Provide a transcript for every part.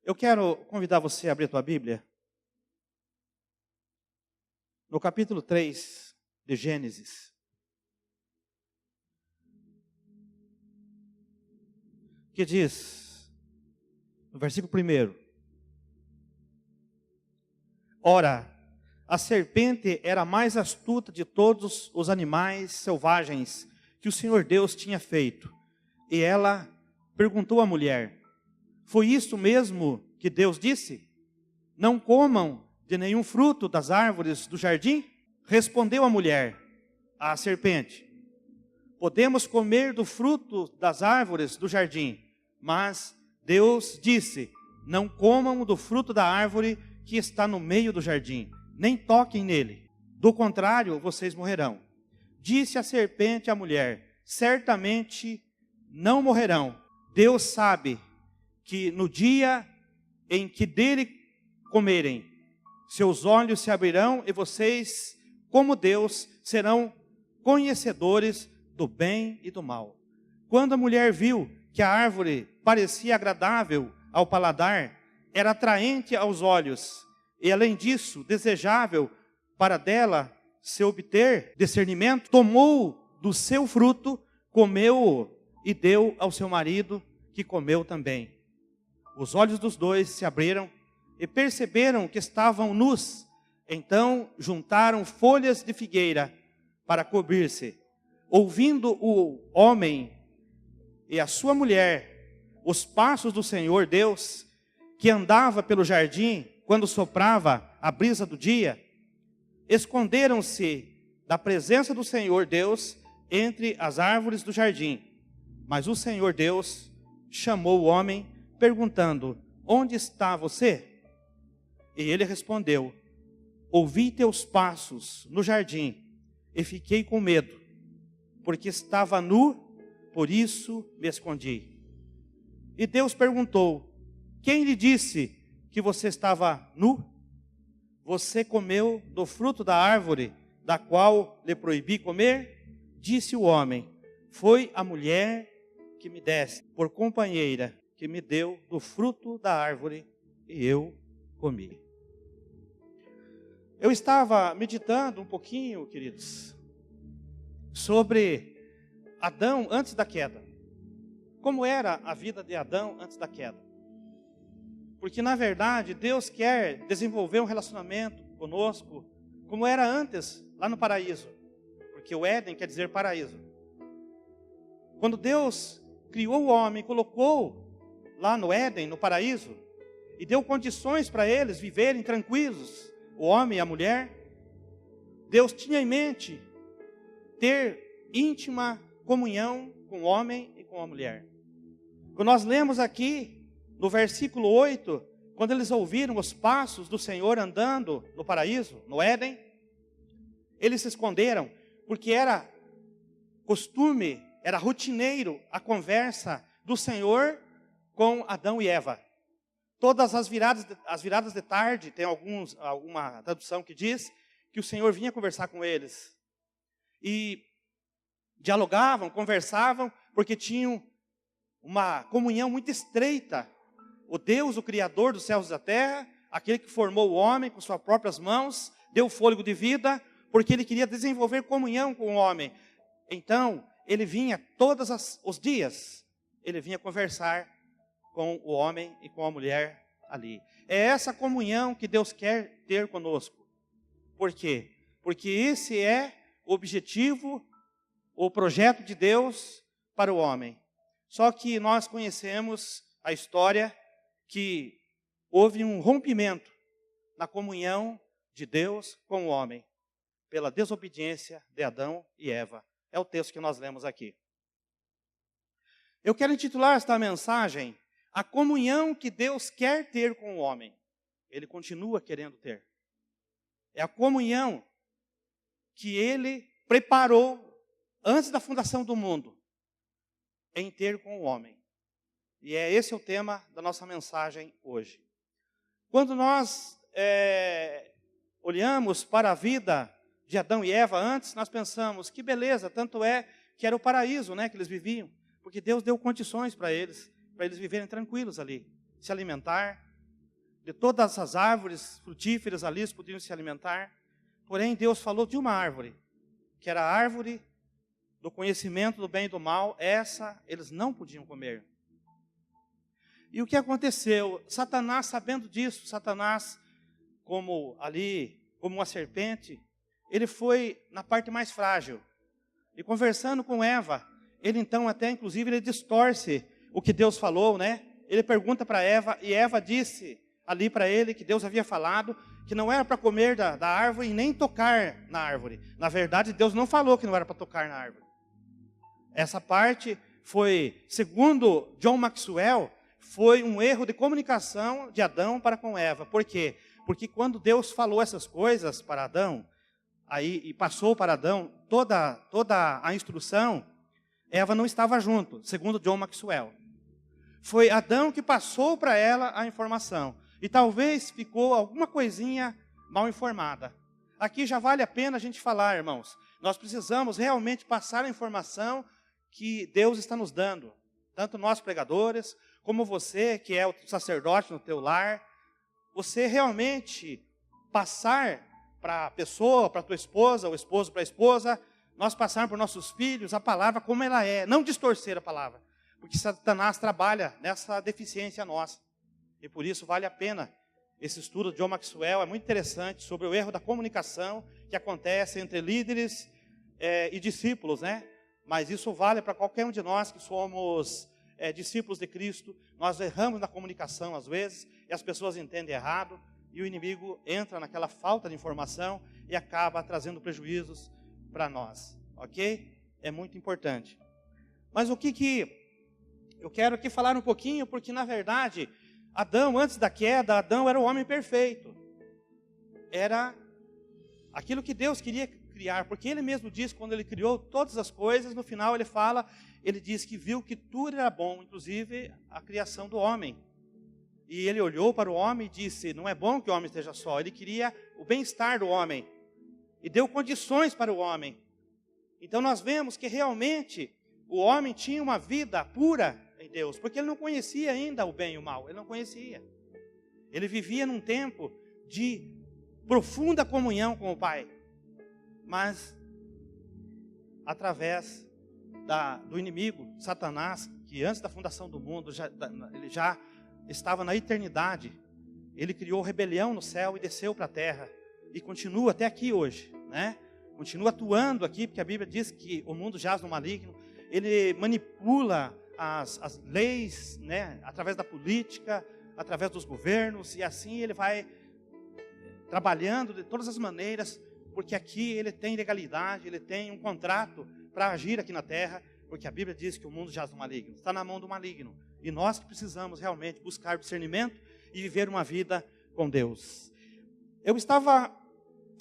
Eu quero convidar você a abrir a tua Bíblia no capítulo 3 de Gênesis. Que diz, no versículo 1: Ora, a serpente era a mais astuta de todos os animais selvagens que o Senhor Deus tinha feito. E ela perguntou à mulher: foi isso mesmo que Deus disse? Não comam de nenhum fruto das árvores do jardim? Respondeu a mulher à serpente: podemos comer do fruto das árvores do jardim, mas Deus disse: não comam do fruto da árvore que está no meio do jardim, nem toquem nele, do contrário vocês morrerão. Disse a serpente à mulher: certamente não morrerão. Deus sabe que no dia em que dele comerem, seus olhos se abrirão e vocês, como Deus, serão conhecedores do bem e do mal. Quando a mulher viu que a árvore parecia agradável ao paladar, era atraente aos olhos, e além disso, desejável para dela se obter discernimento, tomou do seu fruto, comeu-o e deu ao seu marido, que comeu também. Os olhos dos dois se abriram e perceberam que estavam nus. Então juntaram folhas de figueira para cobrir-se. Ouvindo o homem e a sua mulher os passos do Senhor Deus, que andava pelo jardim quando soprava a brisa do dia, esconderam-se da presença do Senhor Deus entre as árvores do jardim. Mas o Senhor Deus chamou o homem, perguntando: onde está você? E ele respondeu: ouvi teus passos no jardim e fiquei com medo, porque estava nu, por isso me escondi. E Deus perguntou: quem lhe disse que você estava nu? Você comeu do fruto da árvore da qual lhe proibi comer? Disse o homem: foi a mulher que me deste por companheira, que me deu do fruto da árvore e eu comi. Eu estava meditando um pouquinho, queridos, sobre Adão antes da queda. Como era a vida de Adão antes da queda? Porque na verdade Deus quer desenvolver um relacionamento conosco como era antes, lá no paraíso. Porque o Éden quer dizer paraíso. Quando Deus criou o homem, colocou lá no Éden, no paraíso, e deu condições para eles viverem tranquilos, o homem e a mulher, Deus tinha em mente ter íntima comunhão com o homem e com a mulher. Quando nós lemos aqui, no versículo 8, quando eles ouviram os passos do Senhor andando no paraíso, no Éden, eles se esconderam, porque era costume, era rotineiro a conversa do Senhor com Adão e Eva. Todas as viradas de tarde, tem alguma tradução que diz que o Senhor vinha conversar com eles. E dialogavam, conversavam, porque tinham uma comunhão muito estreita. O Deus, o Criador dos céus e da terra, aquele que formou o homem com suas próprias mãos, deu fôlego de vida, porque ele queria desenvolver comunhão com o homem. Então, ele vinha todos os dias, ele vinha conversar com o homem e com a mulher ali. É essa comunhão que Deus quer ter conosco. Por quê? Porque esse é o objetivo, o projeto de Deus para o homem. Só que nós conhecemos a história que houve um rompimento na comunhão de Deus com o homem, pela desobediência de Adão e Eva. É o texto que nós lemos aqui. Eu quero intitular esta mensagem: a comunhão que Deus quer ter com o homem. Ele continua querendo ter. É a comunhão que Ele preparou antes da fundação do mundo, em ter com o homem. E esse é o tema da nossa mensagem hoje. Quando nós olhamos para a vida de Adão e Eva antes, nós pensamos, que beleza, tanto é que era o paraíso, né, que eles viviam. Porque Deus deu condições para eles viverem tranquilos ali. Se alimentar, de todas as árvores frutíferas ali, eles podiam se alimentar. Porém, Deus falou de uma árvore, que era a árvore do conhecimento do bem e do mal. Essa eles não podiam comer. E o que aconteceu? Satanás, sabendo disso, Satanás, como uma serpente, ele foi na parte mais frágil. E conversando com Eva, ele então até, inclusive, ele distorce o que Deus falou, né? Ele pergunta para Eva, e Eva disse ali para ele que Deus havia falado que não era para comer da árvore e nem tocar na árvore. Na verdade, Deus não falou que não era para tocar na árvore. Essa parte foi, segundo John Maxwell, foi um erro de comunicação de Adão para com Eva. Por quê? Porque quando Deus falou essas coisas para Adão, e passou para Adão toda a instrução, Eva não estava junto, segundo John Maxwell. Foi Adão que passou para ela a informação. E talvez ficou alguma coisinha mal informada. Aqui já vale a pena a gente falar, irmãos. Nós precisamos realmente passar a informação que Deus está nos dando. Tanto nós pregadores, como você que é o sacerdote no teu lar. Você realmente passar para a pessoa, para a tua esposa, o esposo para a esposa, nós passarmos para os nossos filhos a palavra como ela é, não distorcer a palavra, porque Satanás trabalha nessa deficiência nossa, e por isso vale a pena esse estudo de John Maxwell, é muito interessante, sobre o erro da comunicação que acontece entre líderes e discípulos, né? Mas isso vale para qualquer um de nós que somos discípulos de Cristo. Nós erramos na comunicação às vezes, e as pessoas entendem errado, e o inimigo entra naquela falta de informação e acaba trazendo prejuízos para nós, ok? É muito importante. Mas o que eu quero aqui falar um pouquinho, porque na verdade, Adão, antes da queda, Adão era o homem perfeito. Era aquilo que Deus queria criar, porque ele mesmo disse, quando ele criou todas as coisas, no final ele diz que viu que tudo era bom, inclusive a criação do homem. E ele olhou para o homem e disse, não é bom que o homem esteja só. Ele queria o bem-estar do homem. E deu condições para o homem. Então nós vemos que realmente o homem tinha uma vida pura em Deus, porque ele não conhecia ainda o bem e o mal, ele não conhecia. Ele vivia num tempo de profunda comunhão com o Pai, mas através do inimigo, Satanás, que antes da fundação do mundo, ele já estava na eternidade, ele criou rebelião no céu e desceu para a terra, e continua até aqui hoje, né? Continua atuando aqui, porque a Bíblia diz que o mundo jaz no maligno. Ele manipula as leis, né? Através da política, através dos governos, e assim ele vai trabalhando de todas as maneiras, porque aqui ele tem legalidade, ele tem um contrato para agir aqui na terra, porque a Bíblia diz que o mundo jaz no maligno, está na mão do maligno, e nós que precisamos realmente buscar discernimento e viver uma vida com Deus. Eu estava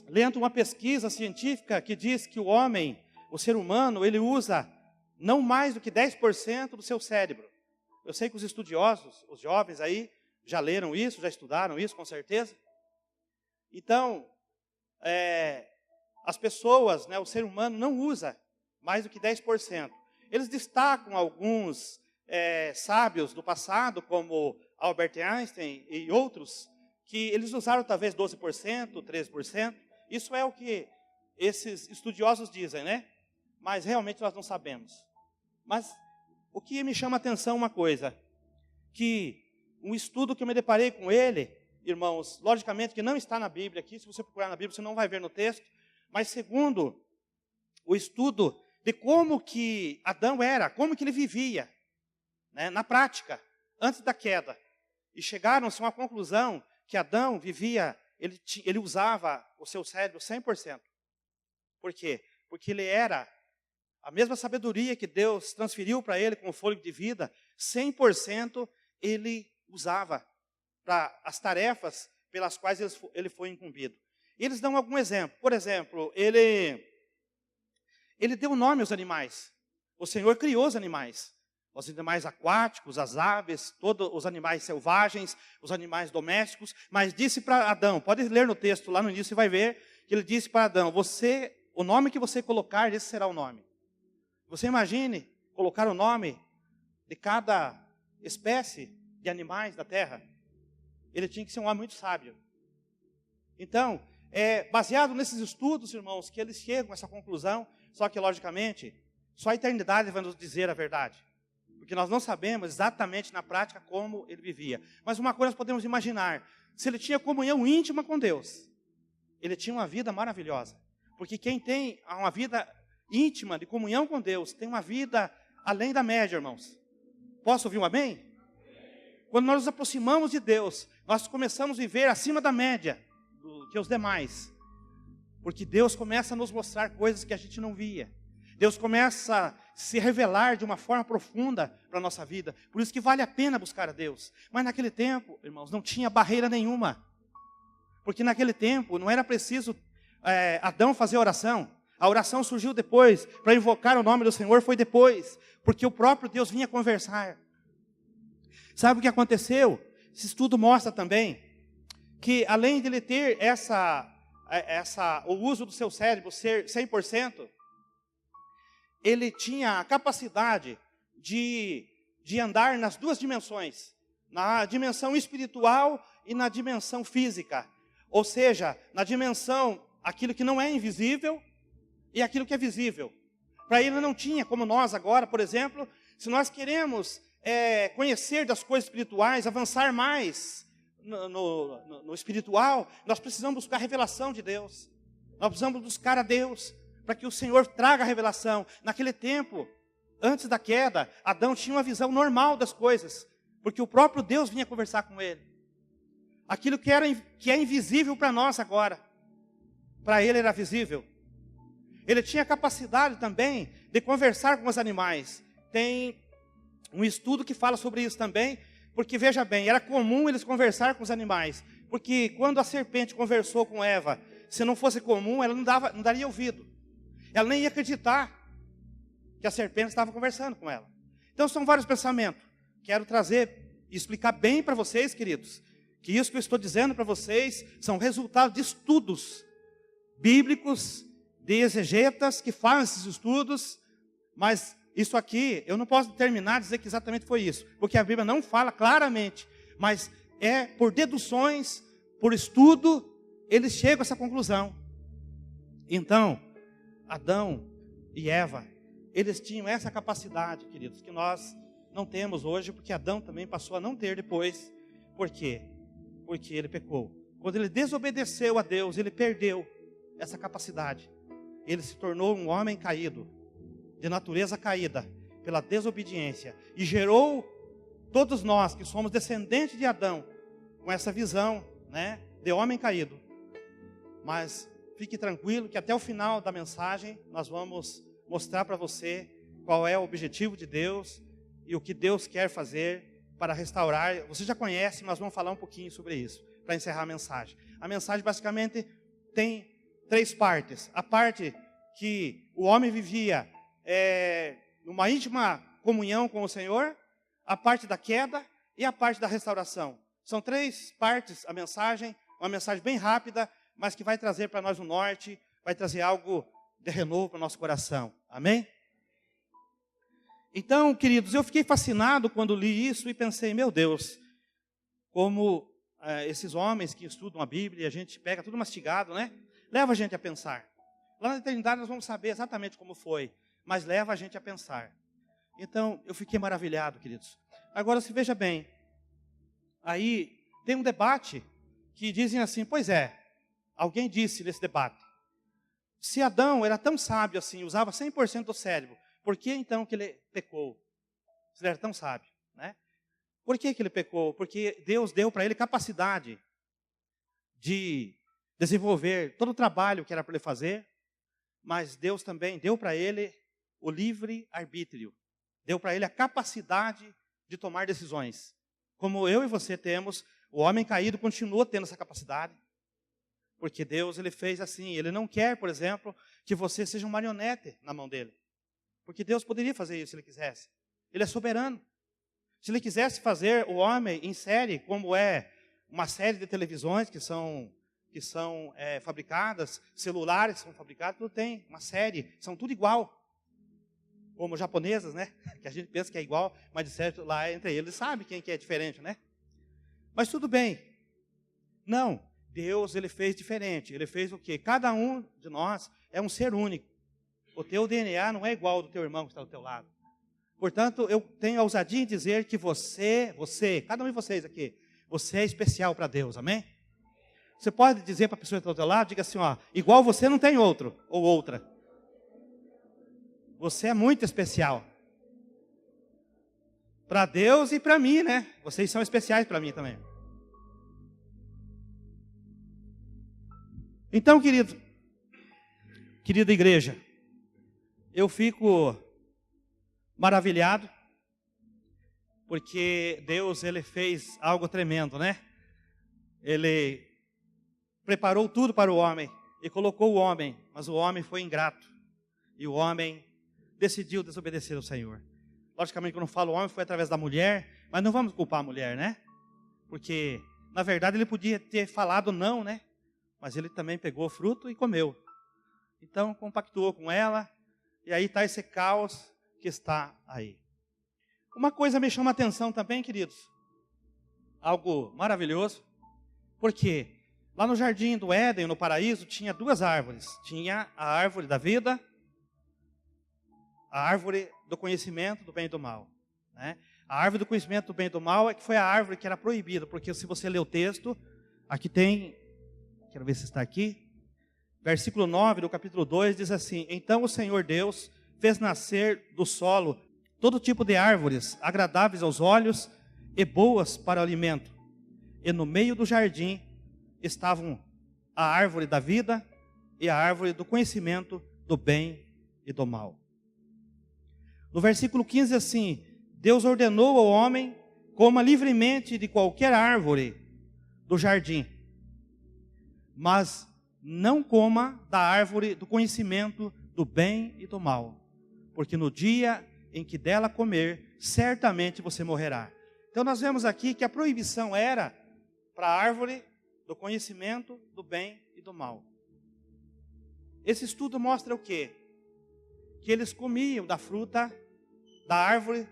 lendo uma pesquisa científica que diz que o homem, o ser humano, ele usa não mais do que 10% do seu cérebro. Eu sei que os estudiosos, os jovens aí, já leram isso, já estudaram isso, com certeza. Então, as pessoas, né, o ser humano não usa mais do que 10%. Eles destacam alguns sábios do passado, como Albert Einstein e outros, que eles usaram talvez 12%, 13%. Isso é o que esses estudiosos dizem, né? Mas realmente nós não sabemos. Mas o que me chama a atenção uma coisa, que um estudo que eu me deparei com ele, irmãos, logicamente que não está na Bíblia aqui, se você procurar na Bíblia você não vai ver no texto, mas segundo o estudo de como que Adão era, como que ele vivia, né, na prática, antes da queda. E chegaram-se a uma conclusão que Adão vivia, ele usava o seu cérebro 100%. Por quê? Porque ele era a mesma sabedoria que Deus transferiu para ele com o fôlego de vida, 100% ele usava para as tarefas pelas quais ele foi incumbido. E eles dão algum exemplo. Por exemplo, ele deu nome aos animais. O Senhor criou os animais aquáticos, as aves, todos os animais selvagens, os animais domésticos, mas disse para Adão, pode ler no texto lá no início, você vai ver, que ele disse para Adão, o nome que você colocar, esse será o nome. Você imagine colocar o nome de cada espécie de animais da terra. ele tinha que ser um homem muito sábio. Então, baseado nesses estudos, irmãos, que eles chegam a essa conclusão, só que, logicamente, só a eternidade vai nos dizer a verdade. Porque nós não sabemos exatamente na prática como ele vivia. Mas uma coisa nós podemos imaginar, se ele tinha comunhão íntima com Deus, ele tinha uma vida maravilhosa. Porque quem tem uma vida íntima, de comunhão com Deus, tem uma vida além da média, irmãos. Posso ouvir um amém? Quando nós nos aproximamos de Deus, nós começamos a viver acima da média do que os demais. Porque Deus começa a nos mostrar coisas que a gente não via. Deus começa a se revelar de uma forma profunda para a nossa vida. Por isso que vale a pena buscar a Deus. Mas naquele tempo, irmãos, não tinha barreira nenhuma. Porque naquele tempo não era preciso Adão fazer oração. A oração surgiu depois. Para invocar o nome do Senhor foi depois. Porque o próprio Deus vinha conversar. Sabe o que aconteceu? Esse estudo mostra também que além de ele ter o uso do seu cérebro ser 100%, ele tinha a capacidade de andar nas duas dimensões, na dimensão espiritual e na dimensão física. Ou seja, na dimensão, aquilo que não é invisível e aquilo que é visível. Para ele não tinha, como nós agora, por exemplo, se nós queremos conhecer das coisas espirituais, avançar mais no espiritual, nós precisamos buscar a revelação de Deus. Nós precisamos buscar a Deus, para que o Senhor traga a revelação. Naquele tempo, antes da queda, Adão tinha uma visão normal das coisas, porque o próprio Deus vinha conversar com ele. Aquilo que é invisível para nós agora, para ele era visível. Ele tinha a capacidade também de conversar com os animais. Tem um estudo que fala sobre isso também, porque veja bem, era comum eles conversar com os animais, porque quando a serpente conversou com Eva, se não fosse comum, ela não daria ouvido. Ela nem ia acreditar que a serpente estava conversando com ela. Então são vários pensamentos. Quero trazer e explicar bem para vocês, queridos, que isso que eu estou dizendo para vocês são resultados de estudos bíblicos, de exegetas que fazem esses estudos, mas isso aqui eu não posso determinar, dizer que exatamente foi isso, porque a Bíblia não fala claramente, mas por deduções, por estudo, eles chegam a essa conclusão. Então, Adão e Eva, eles tinham essa capacidade, queridos, que nós não temos hoje, porque Adão também passou a não ter depois. Por quê? Porque ele pecou. Quando ele desobedeceu a Deus, ele perdeu essa capacidade. Ele se tornou um homem caído, de natureza caída, pela desobediência, e gerou todos nós que somos descendentes de Adão, com essa visão, de homem caído. Mas fique tranquilo que até o final da mensagem nós vamos mostrar para você qual é o objetivo de Deus e o que Deus quer fazer para restaurar. Você já conhece, mas vamos falar um pouquinho sobre isso, para encerrar a mensagem. A mensagem basicamente tem 3 partes. A parte que o homem vivia numa íntima comunhão com o Senhor, a parte da queda e a parte da restauração. São 3 partes a mensagem, uma mensagem bem rápida, mas que vai trazer para nós o norte, vai trazer algo de renovo para o nosso coração. Amém? Então, queridos, eu fiquei fascinado quando li isso e pensei, meu Deus, como esses homens que estudam a Bíblia, e a gente pega tudo mastigado, leva a gente a pensar. Lá na eternidade nós vamos saber exatamente como foi, mas leva a gente a pensar. Então, eu fiquei maravilhado, queridos. Agora, se veja bem, aí tem um debate que dizem assim, pois alguém disse nesse debate, se Adão era tão sábio assim, usava 100% do cérebro, por que então que ele pecou? Se ele era tão sábio, Por que ele pecou? Porque Deus deu para ele capacidade de desenvolver todo o trabalho que era para ele fazer, mas Deus também deu para ele o livre arbítrio, deu para ele a capacidade de tomar decisões. Como eu e você temos, o homem caído continua tendo essa capacidade, porque Deus ele fez assim. Ele não quer, por exemplo, que você seja um marionete na mão dele, porque Deus poderia fazer isso se ele quisesse. Ele é soberano. Se ele quisesse fazer o homem em série, como é uma série de televisões que são fabricadas, celulares que são fabricados, tudo tem uma série, são tudo igual. Como japonesas, que a gente pensa que é igual, mas de certo lá entre eles sabe quem que é diferente, Mas tudo bem, Não, Deus ele fez diferente. Ele fez o quê? Cada um de nós é um ser único. O teu DNA não é igual ao do teu irmão que está do teu lado. Portanto, eu tenho a ousadia em dizer que você, cada um de vocês aqui, você é especial para Deus, amém? Você pode dizer para a pessoa que está do teu lado, diga assim, ó, igual você não tem outro ou outra. Você é muito especial. Para Deus e para mim, né? Vocês são especiais para mim também. Então, querida igreja, eu fico maravilhado, porque Deus, ele fez algo tremendo, né? Ele preparou tudo para o homem e colocou o homem, mas o homem foi ingrato. E o homem decidiu desobedecer ao Senhor. Logicamente, quando eu falo homem, foi através da mulher, mas não vamos culpar a mulher, né? Porque, na verdade, ele podia ter falado não, né? Mas ele também pegou o fruto e comeu. Então, compactuou com ela, e aí está esse caos que está aí. Uma coisa me chama a atenção também, queridos. Algo maravilhoso. Porque lá no jardim do Éden, no paraíso, tinha duas árvores. Tinha a árvore da vida, a árvore do conhecimento do bem e do mal, né? A árvore do conhecimento do bem e do mal é que foi a árvore que era proibida, porque se você ler o texto, aqui tem, quero ver se está aqui, versículo 9 do capítulo 2 diz assim: então o Senhor Deus fez nascer do solo todo tipo de árvores agradáveis aos olhos e boas para o alimento, e no meio do jardim estavam a árvore da vida e a árvore do conhecimento do bem e do mal. No versículo 15 assim: Deus ordenou ao homem coma livremente de qualquer árvore do jardim, mas não coma da árvore do conhecimento do bem e do mal, porque no dia em que dela comer, certamente você morrerá. Então nós vemos aqui que a proibição era para a árvore do conhecimento do bem e do mal. Esse estudo mostra o quê? Que eles comiam da fruta da árvore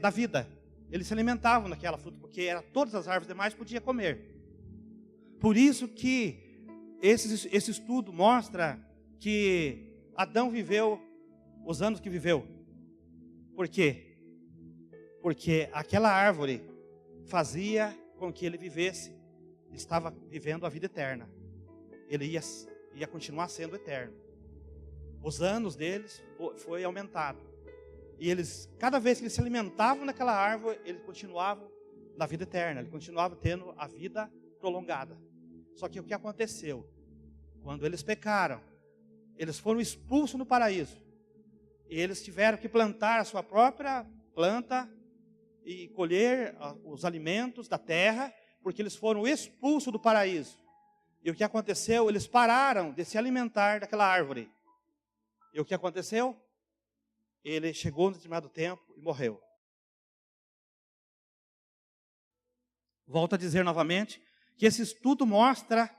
da vida. Eles se alimentavam daquela fruta, porque era todas as árvores demais podiam comer. Por isso que esse estudo mostra que Adão viveu os anos que viveu. Por quê? Porque aquela árvore fazia com que ele vivesse, ele estava vivendo a vida eterna. Ele ia continuar sendo eterno. Os anos deles foi aumentado. E eles, cada vez que eles se alimentavam daquela árvore, eles continuavam na vida eterna, eles continuavam tendo a vida prolongada. Só que o que aconteceu? Quando eles pecaram, eles foram expulsos do paraíso. E eles tiveram que plantar a sua própria planta e colher os alimentos da terra, porque eles foram expulsos do paraíso. E o que aconteceu? Eles pararam de se alimentar daquela árvore. E o que aconteceu? Ele chegou no determinado tempo e morreu. Volto a dizer novamente que esse estudo mostra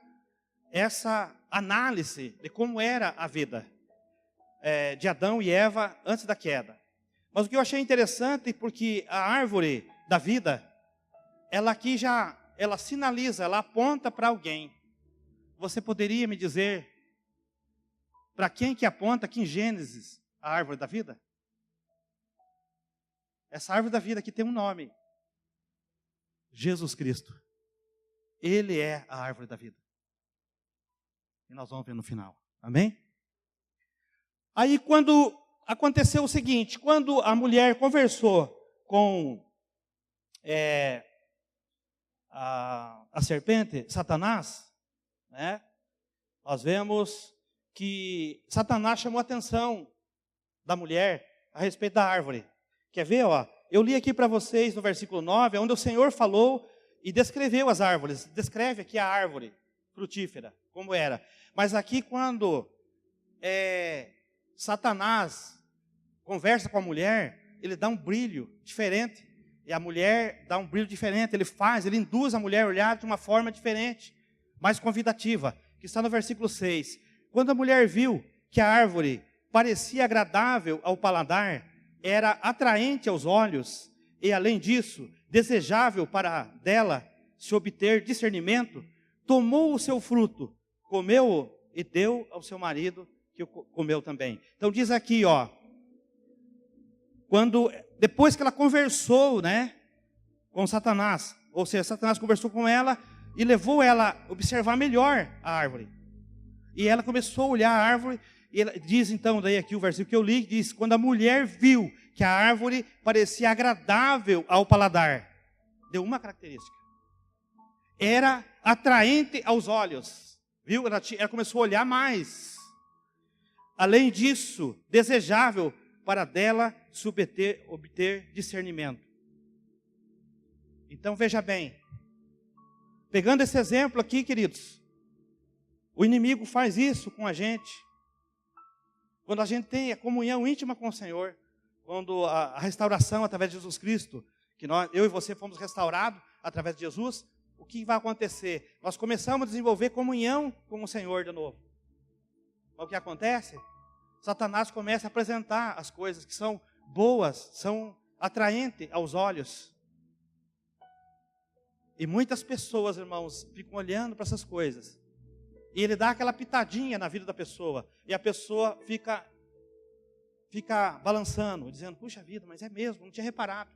essa análise de como era a vida de Adão e Eva antes da queda. Mas o que eu achei interessante, porque a árvore da vida, ela aqui ela sinaliza, ela aponta para alguém. Você poderia me dizer para quem que aponta aqui em Gênesis a árvore da vida? Essa árvore da vida aqui tem um nome: Jesus Cristo. Ele é a árvore da vida. E nós vamos ver no final. Amém? Aí quando aconteceu o seguinte, quando a mulher conversou com a serpente, Satanás, né, nós vemos que Satanás chamou a atenção da mulher a respeito da árvore. Quer ver, ó? Eu li aqui para vocês no versículo 9, onde o Senhor falou e descreveu as árvores. Descreve aqui a árvore frutífera, como era. Mas aqui quando Satanás conversa com a mulher, ele dá um brilho diferente. E a mulher dá um brilho diferente. Ele induz a mulher a olhar de uma forma diferente, mais convidativa, que está no versículo 6. Quando a mulher viu que a árvore parecia agradável ao paladar, era atraente aos olhos e, além disso, desejável para dela se obter discernimento, tomou o seu fruto, comeu e deu ao seu marido, que comeu também. Então diz aqui, ó, depois que ela conversou, né, com Satanás, ou seja, Satanás conversou com ela e levou ela a observar melhor a árvore. E ela começou a olhar a árvore, e ela diz então, daí aqui o versículo que eu li, diz, quando a mulher viu que a árvore parecia agradável ao paladar, deu uma característica, era atraente aos olhos, viu? Ela começou a olhar mais. Além disso, desejável para dela obter discernimento. Então veja bem, pegando esse exemplo aqui, queridos, o inimigo faz isso com a gente. Quando a gente tem a comunhão íntima com o Senhor, quando a restauração através de Jesus Cristo, que eu e você fomos restaurados através de Jesus, o que vai acontecer? Nós começamos a desenvolver comunhão com o Senhor de novo. Mas o que acontece? Satanás começa a apresentar as coisas que são boas, são atraentes aos olhos. E muitas pessoas, irmãos, ficam olhando para essas coisas. E ele dá aquela pitadinha na vida da pessoa. E a pessoa fica balançando, dizendo, puxa vida, mas é mesmo, não tinha reparado.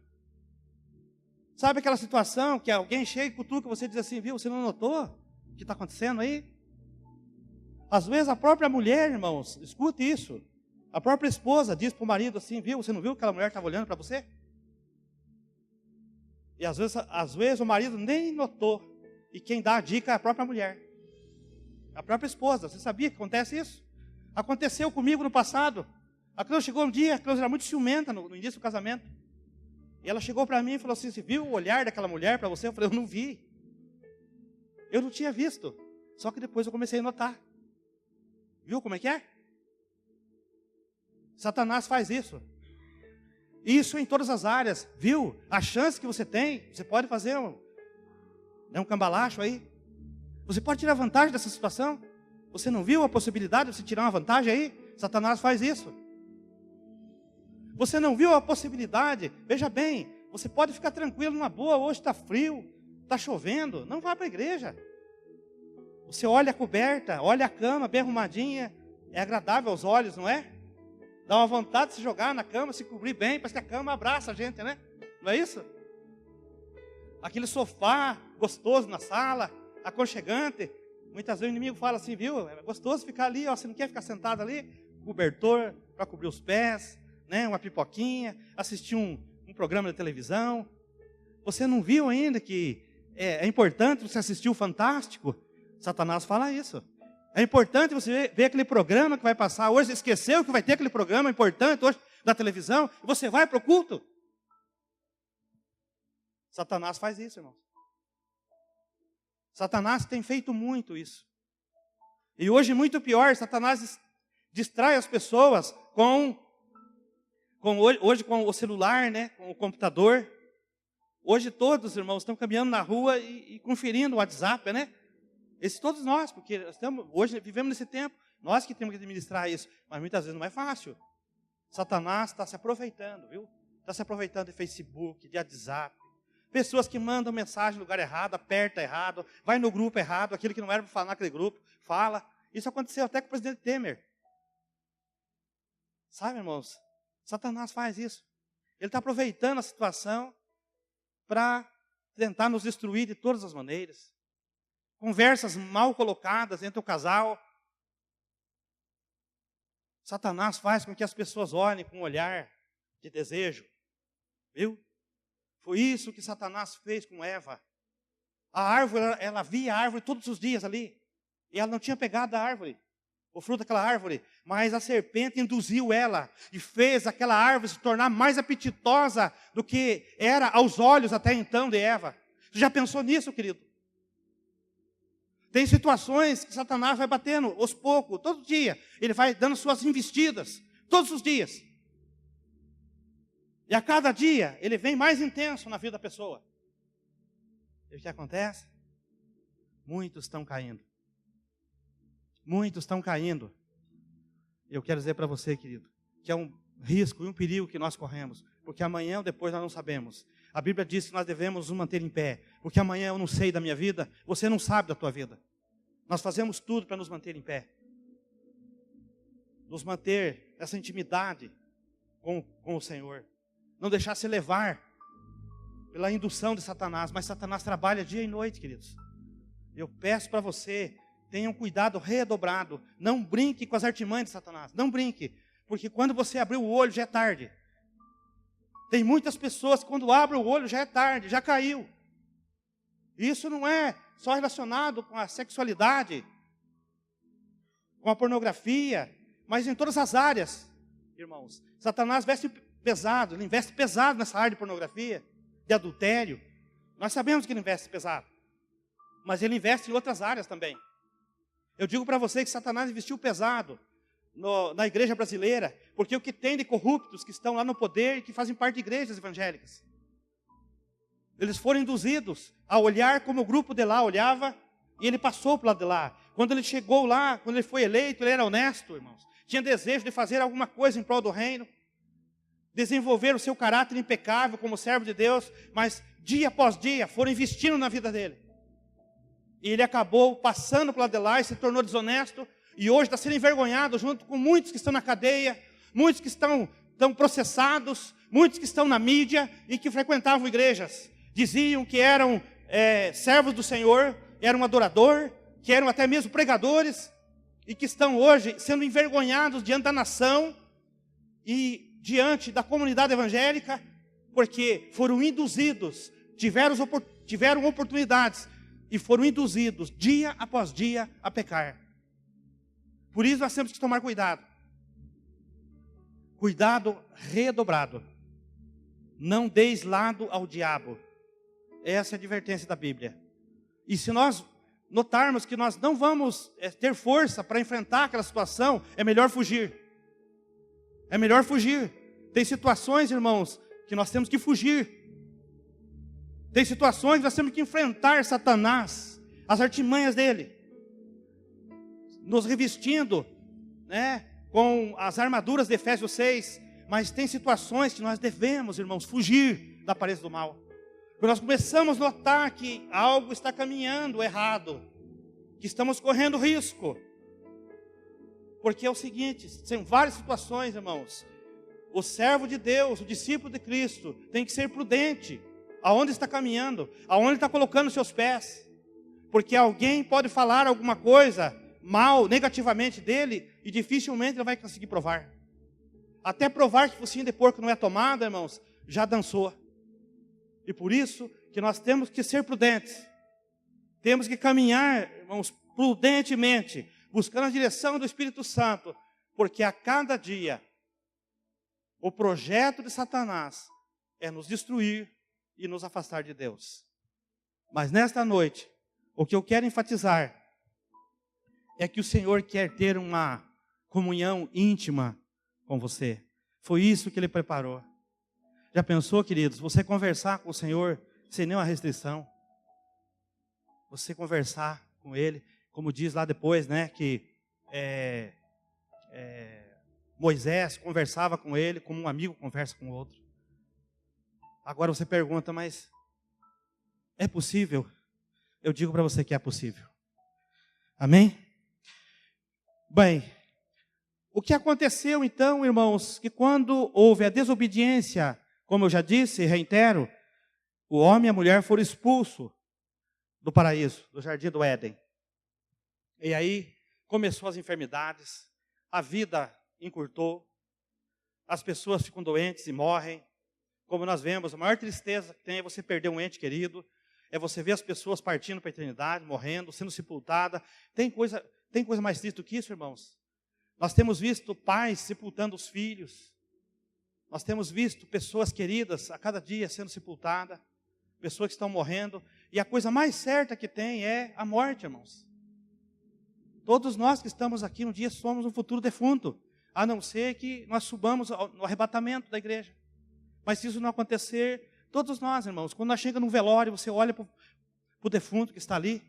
Sabe aquela situação que alguém chega e cutuca, você diz assim, viu, você não notou o que está acontecendo aí? Às vezes a própria mulher, irmãos, escute isso. A própria esposa diz para o marido assim, viu, você não viu que aquela mulher estava olhando para você? E às vezes o marido nem notou. E quem dá a dica é a própria mulher. A própria esposa. Você sabia que acontece isso? Aconteceu comigo no passado. A Cleusa chegou um dia, a Cleusa era muito ciumenta no início do casamento. E ela chegou para mim e falou assim, você viu o olhar daquela mulher para você? Eu falei, eu não vi. Eu não tinha visto. Só que depois eu comecei a notar. Viu como é que é? Satanás faz isso. Isso em todas as áreas. Viu? A chance que você tem, você pode fazer um cambalacho aí. Você pode tirar vantagem dessa situação. Você não viu a possibilidade de você tirar uma vantagem aí? Satanás faz isso. Você não viu a possibilidade? Veja bem, você pode ficar tranquilo numa boa, hoje está frio, está chovendo, não vá para a igreja. Você olha a coberta, olha a cama bem arrumadinha, é agradável aos olhos, não é? Dá uma vontade de se jogar na cama, se cobrir bem, parece que a cama abraça a gente, né? Não é isso? Aquele sofá gostoso na sala, aconchegante. Muitas vezes o inimigo fala assim, viu? É gostoso ficar ali, ó, você não quer ficar sentado ali? Cobertor para cobrir os pés, né? Uma pipoquinha, assistir um programa de televisão. Você não viu ainda que é importante você assistir o Fantástico? Satanás fala isso. É importante você ver aquele programa que vai passar hoje. Você esqueceu que vai ter aquele programa importante hoje da televisão? E você vai para o culto? Satanás faz isso, irmãos. Satanás tem feito muito isso. E hoje, muito pior, Satanás distrai as pessoas com o celular, né? Com o computador. Hoje todos, irmãos, estão caminhando na rua e conferindo o WhatsApp, né? Todos nós, porque hoje vivemos nesse tempo, nós que temos que administrar isso, mas muitas vezes não é fácil. Satanás está se aproveitando, viu? Está se aproveitando de Facebook, de WhatsApp. Pessoas que mandam mensagem no lugar errado, aperta errado, vai no grupo errado, aquilo que não era para falar naquele grupo, fala. Isso aconteceu até com o presidente Temer. Sabe, irmãos? Satanás faz isso. Ele está aproveitando a situação para tentar nos destruir de todas as maneiras. Conversas mal colocadas entre o casal. Satanás faz com que as pessoas olhem com um olhar de desejo. Viu? Foi isso que Satanás fez com Eva. A árvore, ela via a árvore todos os dias ali. E ela não tinha pegado a árvore, o fruto daquela árvore. Mas a serpente induziu ela e fez aquela árvore se tornar mais apetitosa do que era aos olhos até então de Eva. Você já pensou nisso, querido? Tem situações que Satanás vai batendo aos poucos, todo dia. Ele vai dando suas investidas, todos os dias. E a cada dia, ele vem mais intenso na vida da pessoa. E o que acontece? Muitos estão caindo. Muitos estão caindo. Eu quero dizer para você, querido, que é um risco e um perigo que nós corremos. Porque amanhã ou depois nós não sabemos. A Bíblia diz que nós devemos nos manter em pé, porque amanhã eu não sei da minha vida, você não sabe da tua vida. Nós fazemos tudo para nos manter em pé. Nos manter nessa intimidade com o Senhor. Não deixar se levar pela indução de Satanás. Mas Satanás trabalha dia e noite, queridos. Eu peço para você, tenha um cuidado redobrado. Não brinque com as artimanhas de Satanás. Não brinque. Porque quando você abrir o olho já é tarde. Tem muitas pessoas que quando abrem o olho já é tarde, já caiu. Isso não é só relacionado com a sexualidade, com a pornografia, mas em todas as áreas, irmãos. Satanás veste pesado, ele investe pesado nessa área de pornografia, de adultério. Nós sabemos que ele investe pesado, mas ele investe em outras áreas também. Eu digo para você que Satanás investiu pesado na igreja brasileira, porque o que tem de corruptos que estão lá no poder e que fazem parte de igrejas evangélicas, eles foram induzidos a olhar como o grupo de lá olhava, e ele passou para o lado de lá. Quando ele chegou lá, quando ele foi eleito, ele era honesto, irmãos. Tinha desejo de fazer alguma coisa em prol do reino, desenvolver o seu caráter impecável como servo de Deus, mas dia após dia foram investindo na vida dele. E ele acabou passando para o lado de lá e se tornou desonesto, e hoje está sendo envergonhado junto com muitos que estão na cadeia, muitos que estão processados, muitos que estão na mídia e que frequentavam igrejas. Diziam que eram servos do Senhor, eram adorador, que eram até mesmo pregadores, e que estão hoje sendo envergonhados diante da nação e diante da comunidade evangélica, porque foram induzidos, tiveram oportunidades, e foram induzidos dia após dia a pecar. Por isso nós temos que tomar cuidado. Cuidado redobrado. Não deis lado ao diabo. Essa é a advertência da Bíblia. E se nós notarmos que nós não vamos ter força para enfrentar aquela situação, é melhor fugir. É melhor fugir. Tem situações, irmãos, que nós temos que fugir. Tem situações que nós temos que enfrentar Satanás, as artimanhas dele, nos revestindo, com as armaduras de Efésios 6. Mas tem situações que nós devemos, irmãos, fugir da aparência do mal. Quando nós começamos a notar que algo está caminhando errado, que estamos correndo risco. Porque é o seguinte, tem várias situações, irmãos. O servo de Deus, o discípulo de Cristo, tem que ser prudente. Aonde está caminhando, aonde está colocando seus pés. Porque alguém pode falar alguma coisa mal, negativamente dele, e dificilmente ele vai conseguir provar. Até provar que o focinho de porco não é tomada, irmãos, já dançou. E por isso que nós temos que ser prudentes. Temos que caminhar, irmãos, prudentemente, buscando a direção do Espírito Santo. Porque a cada dia, o projeto de Satanás é nos destruir e nos afastar de Deus. Mas nesta noite, o que eu quero enfatizar é que o Senhor quer ter uma comunhão íntima com você. Foi isso que Ele preparou. Já pensou, queridos, você conversar com o Senhor sem nenhuma restrição? Você conversar com Ele, como diz lá depois, que Moisés conversava com Ele como um amigo conversa com o outro. Agora você pergunta, mas é possível? Eu digo para você que é possível. Amém? Bem, o que aconteceu então, irmãos, que quando houve a desobediência, como eu já disse e reitero, o homem e a mulher foram expulsos do paraíso, do jardim do Éden. E aí começou as enfermidades, a vida encurtou, as pessoas ficam doentes e morrem. Como nós vemos, a maior tristeza que tem é você perder um ente querido, é você ver as pessoas partindo para a eternidade, morrendo, sendo sepultada. Tem coisa mais triste do que isso, irmãos? Nós temos visto pais sepultando os filhos. Nós temos visto pessoas queridas a cada dia sendo sepultadas, pessoas que estão morrendo. E a coisa mais certa que tem é a morte, irmãos. Todos nós que estamos aqui um dia somos um futuro defunto, a não ser que nós subamos no arrebatamento da igreja. Mas se isso não acontecer, todos nós, irmãos, quando nós chegamos no velório, você olha para o defunto que está ali,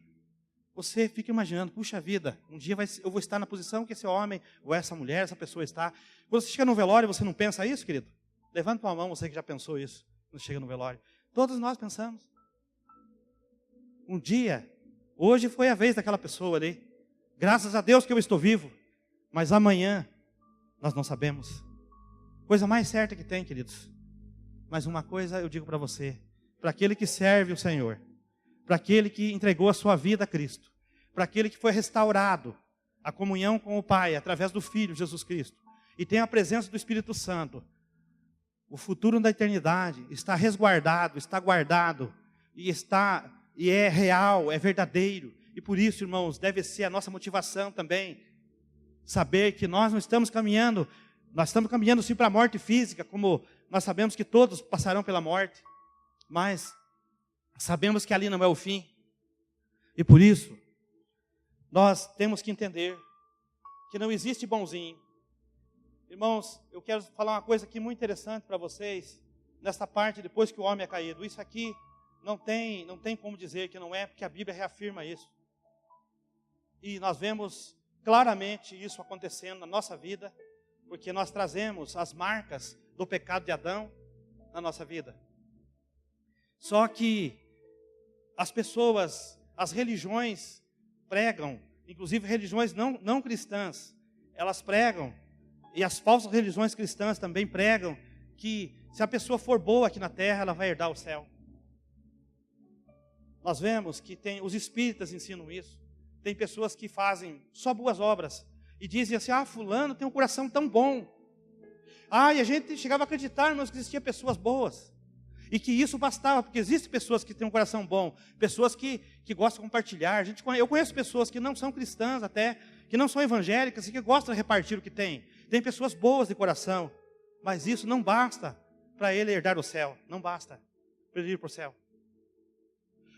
você fica imaginando, puxa vida, um dia eu vou estar na posição que esse homem, ou essa mulher, essa pessoa está. Quando você chega no velório, você não pensa isso, querido? Levanta a mão, você que já pensou isso, quando chega no velório. Todos nós pensamos. Um dia, hoje foi a vez daquela pessoa ali. Graças a Deus que eu estou vivo. Mas amanhã, nós não sabemos. Coisa mais certa que tem, queridos. Mas uma coisa eu digo para você. Para aquele que serve o Senhor. Para aquele que entregou a sua vida a Cristo. Para aquele que foi restaurado a comunhão com o Pai através do Filho Jesus Cristo. E tem a presença do Espírito Santo. O futuro da eternidade está resguardado, está guardado. E é real, é verdadeiro. E por isso, irmãos, deve ser a nossa motivação também. Saber que nós não estamos caminhando, nós estamos caminhando sim para a morte física, como nós sabemos que todos passarão pela morte. Mas sabemos que ali não é o fim. E por isso, nós temos que entender que não existe bonzinho. Irmãos, eu quero falar uma coisa aqui muito interessante para vocês, nessa parte depois que o homem é caído. Isso aqui não tem como dizer que não é, porque a Bíblia reafirma isso. E nós vemos claramente isso acontecendo na nossa vida, porque nós trazemos as marcas do pecado de Adão na nossa vida. Só que as pessoas, as religiões pregam, inclusive religiões não cristãs, elas pregam, e as falsas religiões cristãs também pregam, que se a pessoa for boa aqui na terra, ela vai herdar o céu. Nós vemos que os espíritas ensinam isso. Tem pessoas que fazem só boas obras e dizem assim, fulano tem um coração tão bom. E a gente chegava a acreditar, irmãos, que existiam pessoas boas. E que isso bastava, porque existem pessoas que têm um coração bom, pessoas que gostam de compartilhar. Eu conheço pessoas que não são cristãs até, que não são evangélicas e que gostam de repartir o que tem. Tem pessoas boas de coração, mas isso não basta para ele herdar o céu. Não basta para ele ir para o céu.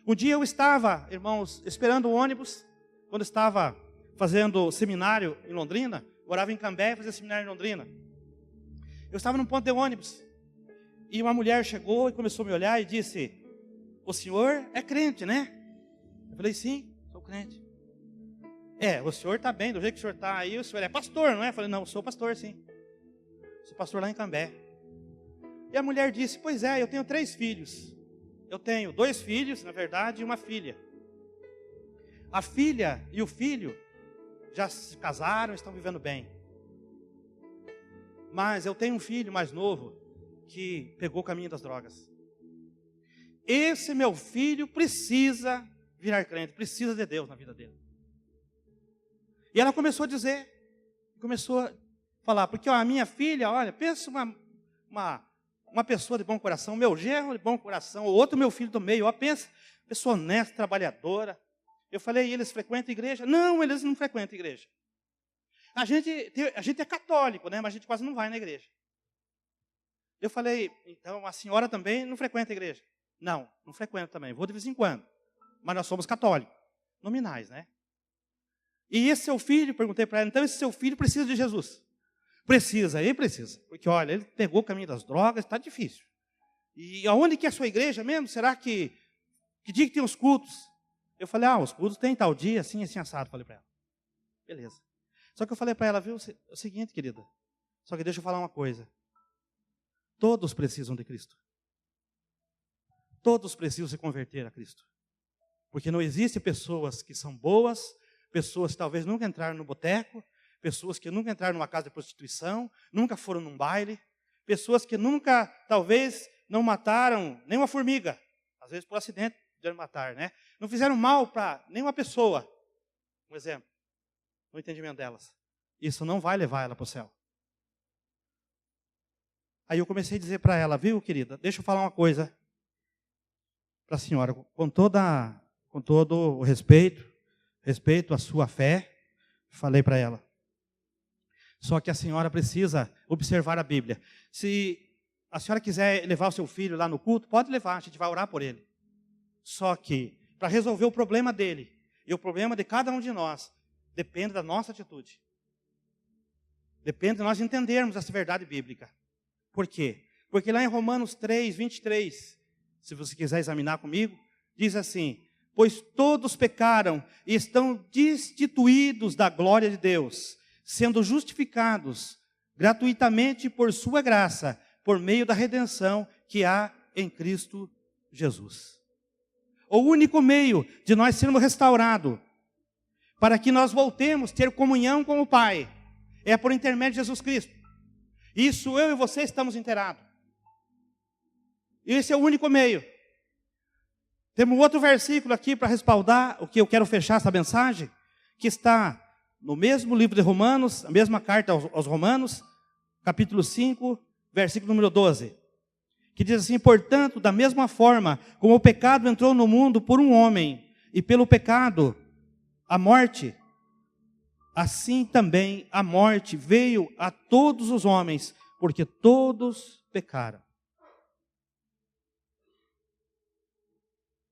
Um dia eu estava, irmãos, esperando o ônibus, quando estava fazendo seminário em Londrina, morava em Cambé e fazia seminário em Londrina. Eu estava num ponto de ônibus, e uma mulher chegou e começou a me olhar e disse, o senhor é crente, né? Eu falei, sim, sou crente. O senhor está bem, do jeito que o senhor está aí, o senhor é pastor, não é? Eu falei, não, sou pastor, sim. Sou pastor lá em Cambé. E a mulher disse, pois é, eu tenho 3 filhos. Eu tenho 2 filhos, na verdade, e uma filha. A filha e o filho já se casaram, estão vivendo bem. Mas eu tenho um filho mais novo que pegou o caminho das drogas. Esse meu filho precisa virar crente, precisa de Deus na vida dele. E ela começou a dizer, começou a falar, porque a minha filha, olha, pensa uma pessoa de bom coração, meu genro de bom coração, o outro meu filho do meio, pensa, pessoa honesta, trabalhadora. Eu falei, eles frequentam a igreja? Não, eles não frequentam a igreja. A gente é católico, né? Mas a gente quase não vai na igreja. Eu falei, então a senhora também não frequenta a igreja? Não, não frequento também, vou de vez em quando. Mas nós somos católicos, nominais, né? E esse seu filho, perguntei para ela, então esse seu filho precisa de Jesus? Precisa, ele precisa. Porque olha, ele pegou o caminho das drogas, está difícil. E aonde que é a sua igreja mesmo? Será que dia que tem os cultos? Eu falei, os cultos tem tal dia, assim, assim, assado. Falei para ela. Beleza. Só que eu falei para ela, viu, é o seguinte, querida. Só que deixa eu falar uma coisa. Todos precisam de Cristo. Todos precisam se converter a Cristo. Porque não existem pessoas que são boas, pessoas que talvez nunca entraram no boteco, pessoas que nunca entraram numa casa de prostituição, nunca foram num baile, pessoas que nunca, talvez, não mataram nenhuma formiga. Às vezes por acidente de matar, né? Não fizeram mal para nenhuma pessoa. Um exemplo, no entendimento delas. Isso não vai levar ela para o céu. Aí eu comecei a dizer para ela, viu, querida, deixa eu falar uma coisa para a senhora, com todo o respeito à sua fé, falei para ela. Só que a senhora precisa observar a Bíblia. Se a senhora quiser levar o seu filho lá no culto, pode levar, a gente vai orar por ele. Só que, para resolver o problema dele, e o problema de cada um de nós, depende da nossa atitude. Depende de nós entendermos essa verdade bíblica. Por quê? Porque lá em Romanos 3, 23, se você quiser examinar comigo, diz assim, pois todos pecaram e estão destituídos da glória de Deus, sendo justificados gratuitamente por sua graça, por meio da redenção que há em Cristo Jesus. O único meio de nós sermos restaurados, para que nós voltemos a ter comunhão com o Pai, é por intermédio de Jesus Cristo. Isso eu e você estamos inteirados. E esse é o único meio. Temos outro versículo aqui para respaldar o que eu quero fechar essa mensagem, que está no mesmo livro de Romanos, a mesma carta aos Romanos, capítulo 5, versículo número 12. Que diz assim: portanto, da mesma forma como o pecado entrou no mundo por um homem, e pelo pecado a morte, assim também a morte veio a todos os homens, porque todos pecaram.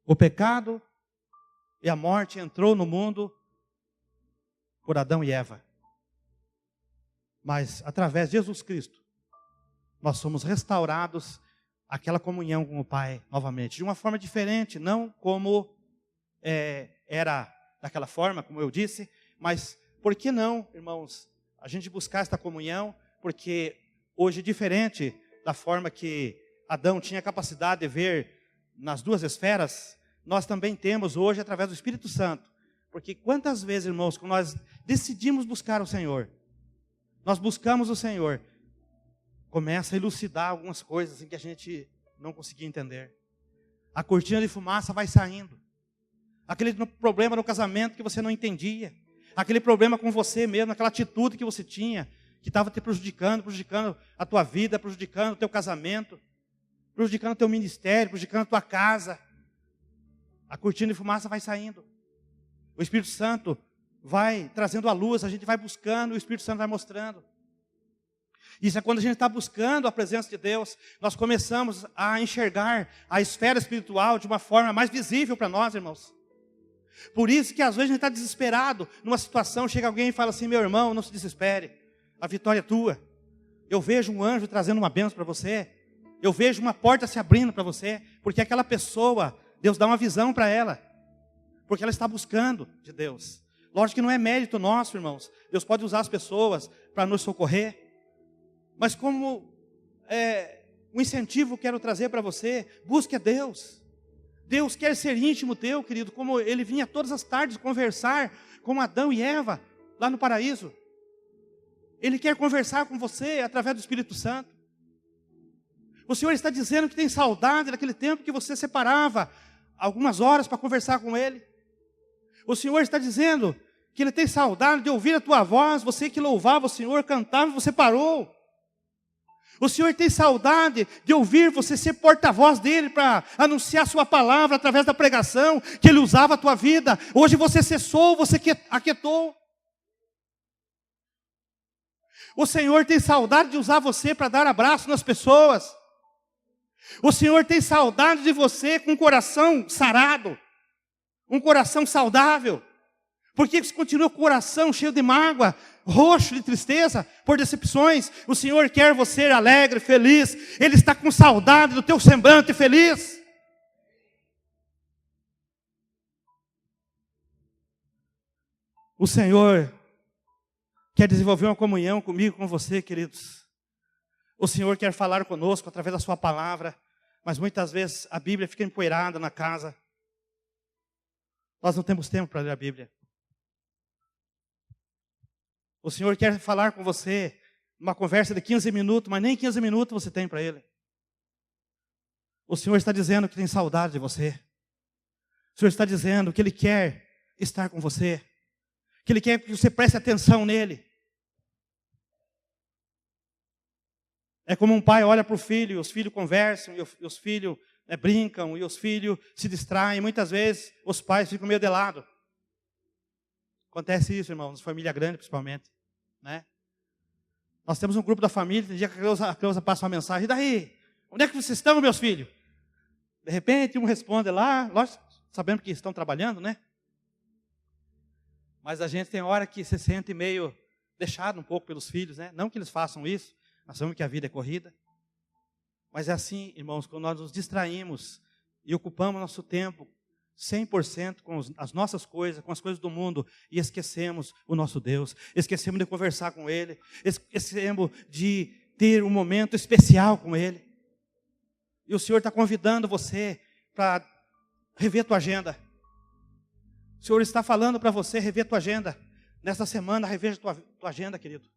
O pecado e a morte entrou no mundo por Adão e Eva. Mas através de Jesus Cristo, nós somos restaurados àquela comunhão com o Pai novamente. De uma forma diferente, não como era daquela forma, como eu disse, mas por que não, irmãos, a gente buscar esta comunhão? Porque hoje, diferente da forma que Adão tinha capacidade de ver nas duas esferas, nós também temos hoje através do Espírito Santo. Porque quantas vezes, irmãos, quando nós decidimos buscar o Senhor, nós buscamos o Senhor, começa a elucidar algumas coisas em que a gente não conseguia entender. A cortina de fumaça vai saindo. Aquele problema no casamento que você não entendia. Aquele problema com você mesmo, aquela atitude que você tinha, que estava te prejudicando a tua vida, prejudicando o teu casamento, prejudicando o teu ministério, prejudicando a tua casa. A cortina de fumaça vai saindo. O Espírito Santo vai trazendo a luz, a gente vai buscando, o Espírito Santo vai mostrando. Isso é quando a gente está buscando a presença de Deus, nós começamos a enxergar a esfera espiritual de uma forma mais visível para nós, irmãos. Por isso que às vezes a gente está desesperado numa situação, chega alguém e fala assim: meu irmão, não se desespere, a vitória é tua. Eu vejo um anjo trazendo uma bênção para você, eu vejo uma porta se abrindo para você, porque aquela pessoa, Deus dá uma visão para ela, porque ela está buscando de Deus. Lógico que não é mérito nosso, irmãos. Deus pode usar as pessoas para nos socorrer. Mas como um incentivo que quero trazer para você, busque a Deus. Deus quer ser íntimo teu, querido, como Ele vinha todas as tardes conversar com Adão e Eva, lá no paraíso. Ele quer conversar com você através do Espírito Santo. O Senhor está dizendo que tem saudade daquele tempo que você separava algumas horas para conversar com Ele. O Senhor está dizendo que Ele tem saudade de ouvir a tua voz, você que louvava o Senhor, cantava, você parou. O Senhor tem saudade de ouvir você ser porta-voz dEle para anunciar a sua palavra através da pregação que Ele usava a tua vida. Hoje você cessou, você aquietou. O Senhor tem saudade de usar você para dar abraço nas pessoas. O Senhor tem saudade de você com um coração sarado, um coração saudável. Por que você continua com o coração cheio de mágoa, roxo de tristeza, por decepções? O Senhor quer você alegre, feliz. Ele está com saudade do teu semblante feliz. O Senhor quer desenvolver uma comunhão comigo, com você, queridos. O Senhor quer falar conosco através da sua palavra, mas muitas vezes a Bíblia fica empoeirada na casa. Nós não temos tempo para ler a Bíblia. O Senhor quer falar com você uma conversa de 15 minutos, mas nem 15 minutos você tem para Ele. O Senhor está dizendo que tem saudade de você. O Senhor está dizendo que Ele quer estar com você, que Ele quer que você preste atenção nele. É como um pai olha para o filho, e os filhos conversam, e os filhos brincam, e os filhos se distraem. Muitas vezes os pais ficam meio de lado. Acontece isso, irmãos, família grande principalmente, né? Nós temos um grupo da família, tem dia que a Cleusa passa uma mensagem: e daí? Onde é que vocês estão, meus filhos? De repente um responde lá, lógico, sabendo que estão trabalhando, né? Mas a gente tem hora que se sente meio deixado um pouco pelos filhos, né? Não que eles façam isso, nós sabemos que a vida é corrida. Mas é assim, irmãos, quando nós nos distraímos e ocupamos nosso tempo 100% com as nossas coisas, com as coisas do mundo, e esquecemos o nosso Deus, esquecemos de conversar com Ele, esquecemos de ter um momento especial com Ele. E o Senhor está convidando você para rever tua agenda. O Senhor está falando para você rever tua agenda. Nesta semana, reveja tua agenda, querido.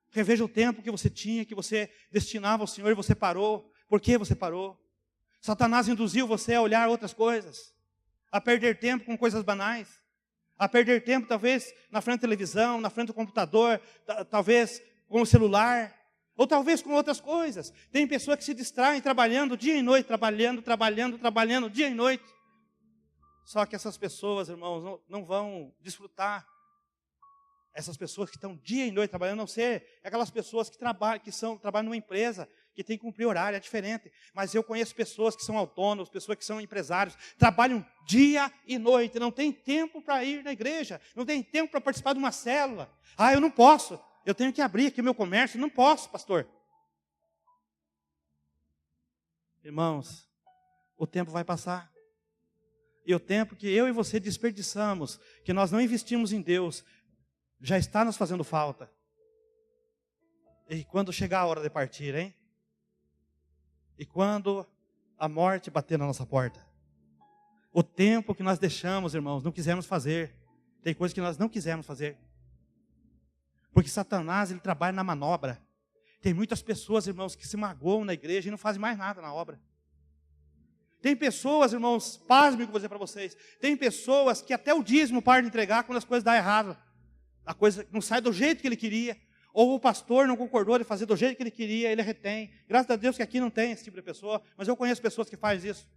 Reveja o tempo que você tinha, que você destinava ao Senhor e você parou. Por que você parou? Satanás induziu você a olhar outras coisas, a perder tempo com coisas banais, a perder tempo talvez na frente da televisão, na frente do computador, talvez com o celular, ou talvez com outras coisas. Tem pessoas que se distraem trabalhando dia e noite, trabalhando dia e noite. Só que essas pessoas, irmãos, não vão desfrutar. Essas pessoas que estão dia e noite trabalhando, a não ser aquelas pessoas que trabalham numa empresa, que tem que cumprir horário, é diferente. Mas eu conheço pessoas que são autônomos, pessoas que são empresários, trabalham dia e noite, não tem tempo para ir na igreja, não tem tempo para participar de uma célula. Ah, eu não posso, eu tenho que abrir aqui o meu comércio, não posso, pastor. Irmãos, o tempo vai passar. E o tempo que eu e você desperdiçamos, que nós não investimos em Deus, já está nos fazendo falta. E quando chegar a hora de partir, hein? E quando a morte bater na nossa porta? O tempo que nós deixamos, irmãos, não quisemos fazer. Tem coisas que nós não quisemos fazer. Porque Satanás, ele trabalha na manobra. Tem muitas pessoas, irmãos, que se magoam na igreja e não fazem mais nada na obra. Tem pessoas, irmãos, pasmem o que eu vou dizer para vocês. Tem pessoas que até o dízimo param de entregar quando as coisas dão errado. A coisa não sai do jeito que ele queria. Ou o pastor não concordou de fazer do jeito que ele queria, ele retém. Graças a Deus que aqui não tem esse tipo de pessoa, mas eu conheço pessoas que fazem isso.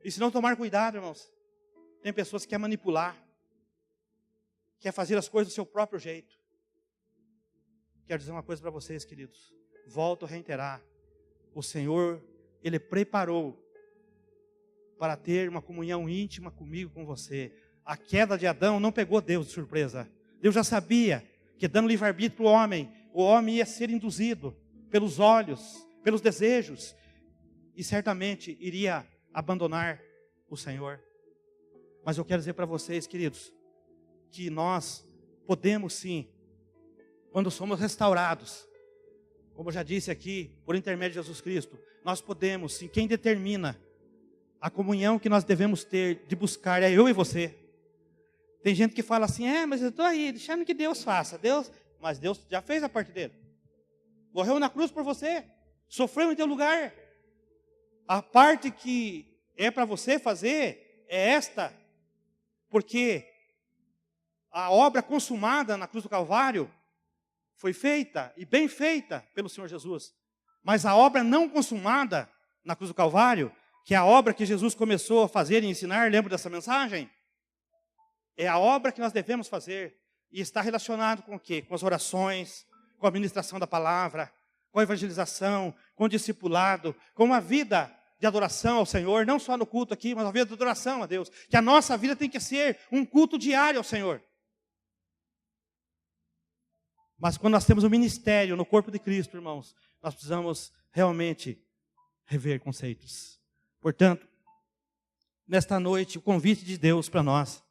E se não tomar cuidado, irmãos, tem pessoas que querem manipular, quer fazer as coisas do seu próprio jeito. Quero dizer uma coisa para vocês, queridos. Volto a reiterar. O Senhor, Ele preparou para ter uma comunhão íntima comigo, com você. A queda de Adão não pegou Deus de surpresa. Deus já sabia que dando livre-arbítrio para o homem ia ser induzido pelos olhos, pelos desejos, e certamente iria abandonar o Senhor. Mas eu quero dizer para vocês, queridos, que nós podemos sim, quando somos restaurados, como eu já disse aqui, por intermédio de Jesus Cristo, nós podemos sim, quem determina a comunhão que nós devemos ter, de buscar, é eu e você. Tem gente que fala assim, mas eu estou aí, deixando que Deus faça. Mas Deus já fez a parte dele. Morreu na cruz por você. Sofreu em teu lugar. A parte que é para você fazer é esta. Porque a obra consumada na cruz do Calvário foi feita, e bem feita, pelo Senhor Jesus. Mas a obra não consumada na cruz do Calvário, que é a obra que Jesus começou a fazer e ensinar, lembra dessa mensagem? É a obra que nós devemos fazer, e está relacionado com o quê? Com as orações, com a ministração da palavra, com a evangelização, com o discipulado, com uma vida de adoração ao Senhor, não só no culto aqui, mas uma vida de adoração a Deus. Que a nossa vida tem que ser um culto diário ao Senhor. Mas quando nós temos um ministério no corpo de Cristo, irmãos, nós precisamos realmente rever conceitos. Portanto, nesta noite, o convite de Deus para nós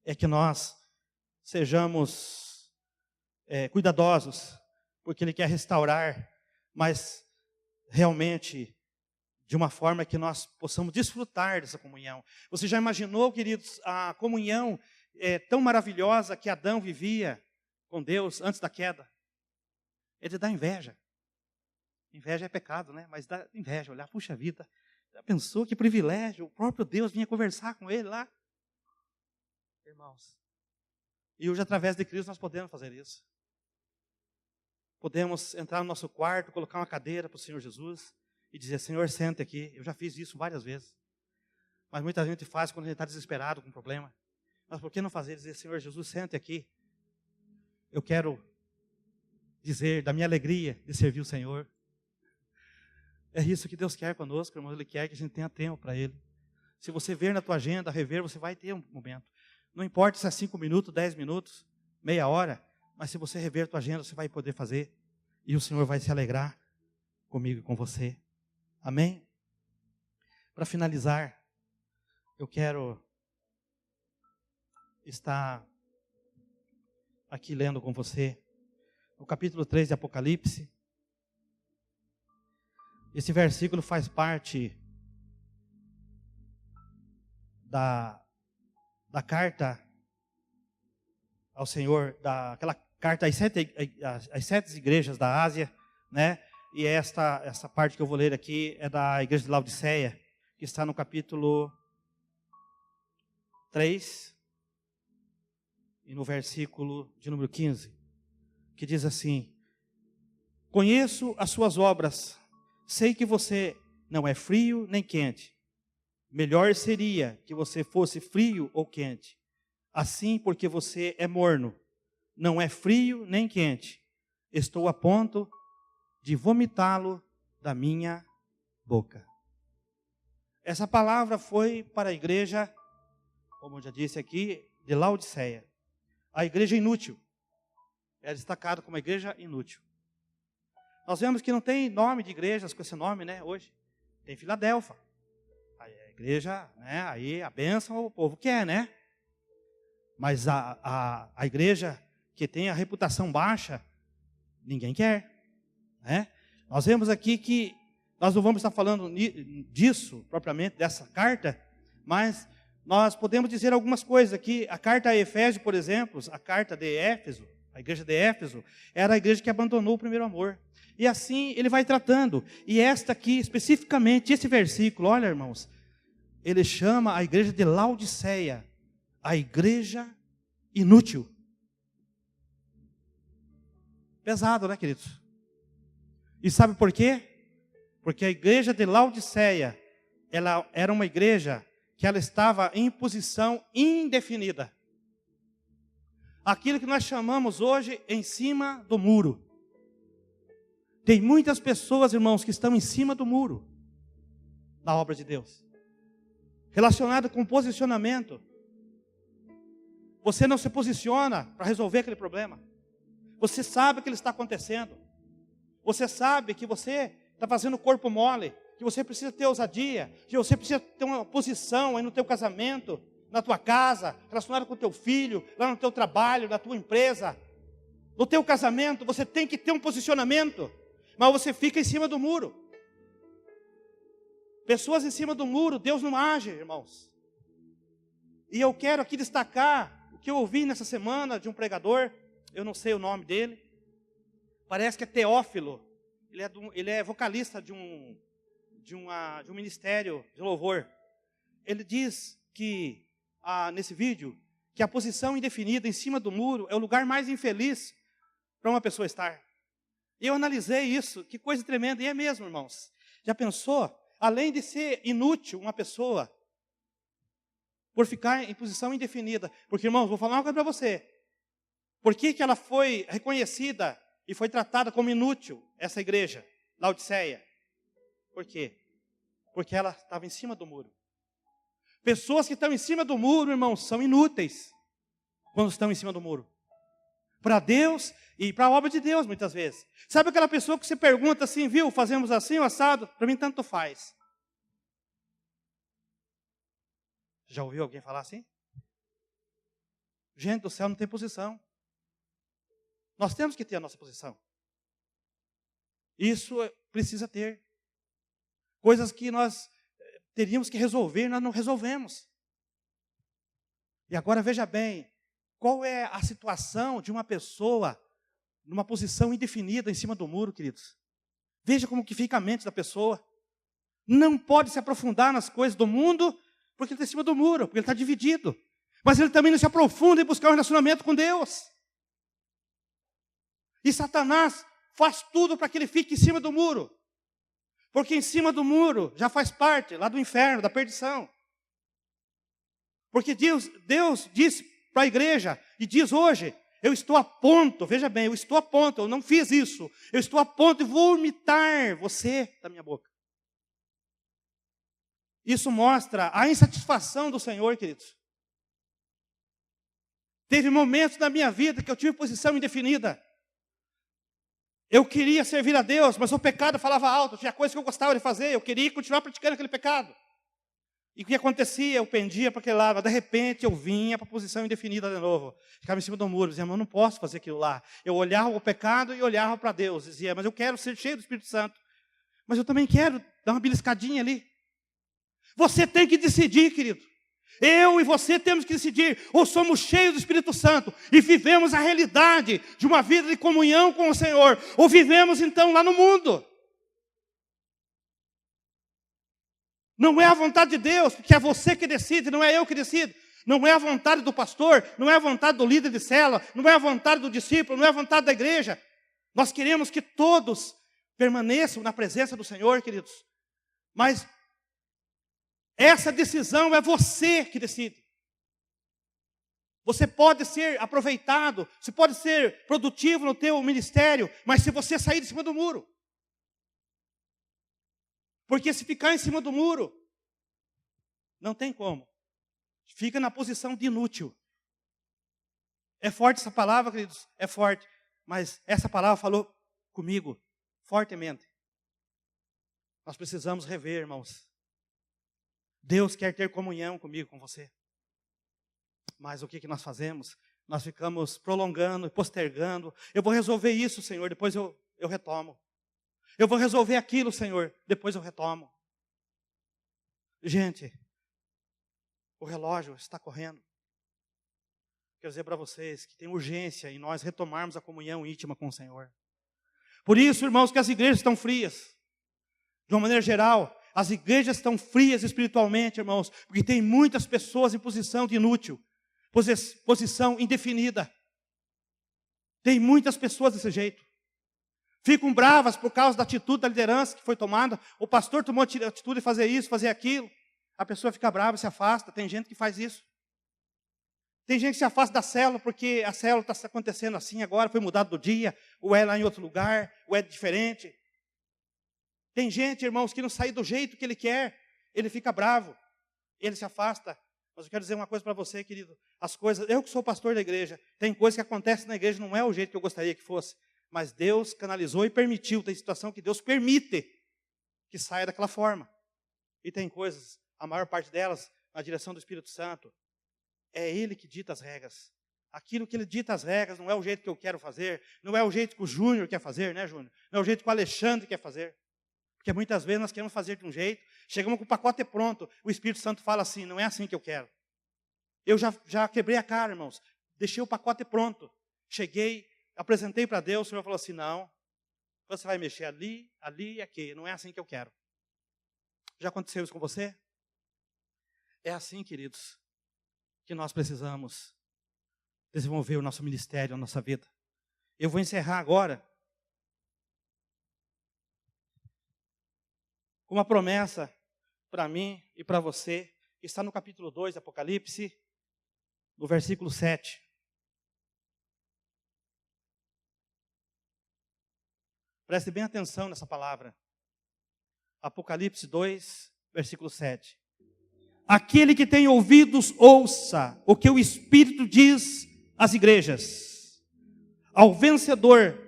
é que nós sejamos cuidadosos, porque Ele quer restaurar, mas realmente de uma forma que nós possamos desfrutar dessa comunhão. Você já imaginou, queridos, a comunhão tão maravilhosa que Adão vivia com Deus antes da queda? Ele dá inveja. Inveja é pecado, né? Mas dá inveja, olhar, puxa vida, já pensou que privilégio, o próprio Deus vinha conversar com ele lá? Irmãos, e hoje através de Cristo nós podemos fazer isso. Podemos entrar no nosso quarto, colocar uma cadeira para o Senhor Jesus e dizer, Senhor, sente aqui. Eu já fiz isso várias vezes. Mas muita gente faz quando a gente está desesperado com um problema. Mas por que não fazer? Dizer, Senhor Jesus, sente aqui. Eu quero dizer da minha alegria de servir o Senhor. É isso que Deus quer conosco, irmão. Ele quer que a gente tenha tempo para Ele. Se você ver na tua agenda, rever, você vai ter um momento. Não importa se é 5 minutos, 10 minutos, meia hora, mas se você rever a tua agenda, você vai poder fazer. E o Senhor vai se alegrar comigo e com você. Amém? Para finalizar, eu quero estar aqui lendo com você o capítulo 3 de Apocalipse. Esse versículo faz parte da carta ao Senhor, daquela carta às sete igrejas da Ásia, né? E essa parte que eu vou ler aqui é da igreja de Laodiceia, que está no capítulo 3 e no versículo de número 15, que diz assim: conheço as suas obras, sei que você não é frio nem quente. Melhor seria que você fosse frio ou quente. Assim, porque você é morno, não é frio nem quente, estou a ponto de vomitá-lo da minha boca. Essa palavra foi para a igreja, como eu já disse aqui, de Laodiceia. A igreja inútil. É destacada como a igreja inútil. Nós vemos que não tem nome de igrejas com esse nome, né, hoje. Tem Filadélfia. A igreja, né, aí a bênção o povo quer, né? Mas a igreja que tem a reputação baixa, ninguém quer, né? Nós vemos aqui que nós não vamos estar falando disso, propriamente, dessa carta, mas nós podemos dizer algumas coisas aqui. A carta a Efésio, por exemplo, a carta de Éfeso, a igreja de Éfeso, era a igreja que abandonou o primeiro amor. E assim ele vai tratando. E esta aqui, especificamente, esse versículo, olha, irmãos, ele chama a igreja de Laodiceia, a igreja inútil. Pesado, né, queridos? E sabe por quê? Porque a igreja de Laodiceia, ela era uma igreja que ela estava em posição indefinida. Aquilo que nós chamamos hoje em cima do muro. Tem muitas pessoas, irmãos, que estão em cima do muro na obra de Deus. Relacionado com posicionamento. Você não se posiciona para resolver aquele problema. Você sabe o que está acontecendo. Você sabe que você está fazendo o corpo mole, que você precisa ter ousadia, que você precisa ter uma posição aí no teu casamento, na tua casa, relacionado com o teu filho, lá no teu trabalho, na tua empresa. No teu casamento, você tem que ter um posicionamento, mas você fica em cima do muro. Pessoas em cima do muro, Deus não age, irmãos. E eu quero aqui destacar o que eu ouvi nessa semana de um pregador, eu não sei o nome dele, parece que é Teófilo, ele é vocalista de um ministério de louvor. Ele diz que, nesse vídeo, que a posição indefinida em cima do muro é o lugar mais infeliz para uma pessoa estar. E eu analisei isso, que coisa tremenda, e é mesmo, irmãos. Já pensou? Além de ser inútil uma pessoa, por ficar em posição indefinida. Porque, irmãos, vou falar uma coisa para você. Por que ela foi reconhecida e foi tratada como inútil, essa igreja, Laodiceia? Por quê? Porque ela estava em cima do muro. Pessoas que estão em cima do muro, irmãos, são inúteis quando estão em cima do muro. Para Deus e para a obra de Deus, muitas vezes. Sabe aquela pessoa que você pergunta assim, viu, fazemos assim o assado? Para mim tanto faz. Já ouviu alguém falar assim? Gente do céu, não tem posição. Nós temos que ter a nossa posição. Isso precisa ter. Coisas que nós teríamos que resolver, nós não resolvemos. E agora veja bem, qual é a situação de uma pessoa numa posição indefinida em cima do muro, queridos? Veja como que fica a mente da pessoa. Não pode se aprofundar nas coisas do mundo, porque ele está em cima do muro, porque ele está dividido. Mas ele também não se aprofunda em buscar um relacionamento com Deus. E Satanás faz tudo para que ele fique em cima do muro. Porque em cima do muro já faz parte lá do inferno, da perdição. Porque Deus disse para a igreja, e diz hoje, eu estou a ponto, veja bem, eu estou a ponto, eu não fiz isso, eu estou a ponto de vomitar você da minha boca. Isso mostra a insatisfação do Senhor, queridos. Teve momentos na minha vida que eu tive posição indefinida. Eu queria servir a Deus, mas o pecado falava alto, tinha coisa que eu gostava de fazer, eu queria continuar praticando aquele pecado. E o que acontecia? Eu pendia para aquele lado, mas de repente eu vinha para a posição indefinida de novo. Ficava em cima do muro, dizia, mas eu não posso fazer aquilo lá. Eu olhava o pecado e olhava para Deus, dizia, mas eu quero ser cheio do Espírito Santo. Mas eu também quero dar uma beliscadinha ali. Você tem que decidir, querido. Eu e você temos que decidir, ou somos cheios do Espírito Santo e vivemos a realidade de uma vida de comunhão com o Senhor, ou vivemos então lá no mundo. Não é a vontade de Deus, porque é você que decide, não é eu que decido. Não é a vontade do pastor, não é a vontade do líder de célula, não é a vontade do discípulo, não é a vontade da igreja. Nós queremos que todos permaneçam na presença do Senhor, queridos. Mas essa decisão é você que decide. Você pode ser aproveitado, você pode ser produtivo no teu ministério, mas se você sair de cima do muro. Porque se ficar em cima do muro, não tem como. Fica na posição de inútil. É forte essa palavra, queridos? É forte. Mas essa palavra falou comigo fortemente. Nós precisamos rever, irmãos. Deus quer ter comunhão comigo, com você. Mas o que nós fazemos? Nós ficamos prolongando, postergando. Eu vou resolver isso, Senhor, depois eu retomo. Eu vou resolver aquilo, Senhor, depois eu retomo. Gente, o relógio está correndo. Quero dizer para vocês que tem urgência em nós retomarmos a comunhão íntima com o Senhor. Por isso, irmãos, que as igrejas estão frias. De uma maneira geral, as igrejas estão frias espiritualmente, irmãos, porque tem muitas pessoas em posição de inútil, posição indefinida. Tem muitas pessoas desse jeito. Ficam bravas por causa da atitude da liderança que foi tomada. O pastor tomou a atitude de fazer isso, fazer aquilo. A pessoa fica brava, se afasta. Tem gente que faz isso. Tem gente que se afasta da célula porque a célula está acontecendo assim agora, foi mudado do dia, ou é lá em outro lugar, ou é diferente. Tem gente, irmãos, que não sai do jeito que ele quer, ele fica bravo, ele se afasta. Mas eu quero dizer uma coisa para você, querido. As coisas, eu que sou pastor da igreja, tem coisas que acontecem na igreja, não é o jeito que eu gostaria que fosse. Mas Deus canalizou e permitiu, tem situação que Deus permite que saia daquela forma. E tem coisas, a maior parte delas, na direção do Espírito Santo. É Ele que dita as regras. Aquilo que Ele dita as regras não é o jeito que eu quero fazer, não é o jeito que o Júnior quer fazer, né, Júnior? Não é o jeito que o Alexandre quer fazer. Porque muitas vezes nós queremos fazer de um jeito, chegamos com o pacote pronto, o Espírito Santo fala assim, não é assim que eu quero. Eu já quebrei a cara, irmãos, deixei o pacote pronto, cheguei, apresentei para Deus, o Senhor falou assim, não, você vai mexer ali, ali e aqui, não é assim que eu quero. Já aconteceu isso com você? É assim, queridos, que nós precisamos desenvolver o nosso ministério, a nossa vida. Eu vou encerrar agora com uma promessa para mim e para você, que está no capítulo 2 de Apocalipse, no versículo 7. Preste bem atenção nessa palavra. Apocalipse 2, versículo 7. Aquele que tem ouvidos, ouça o que o Espírito diz às igrejas. Ao vencedor,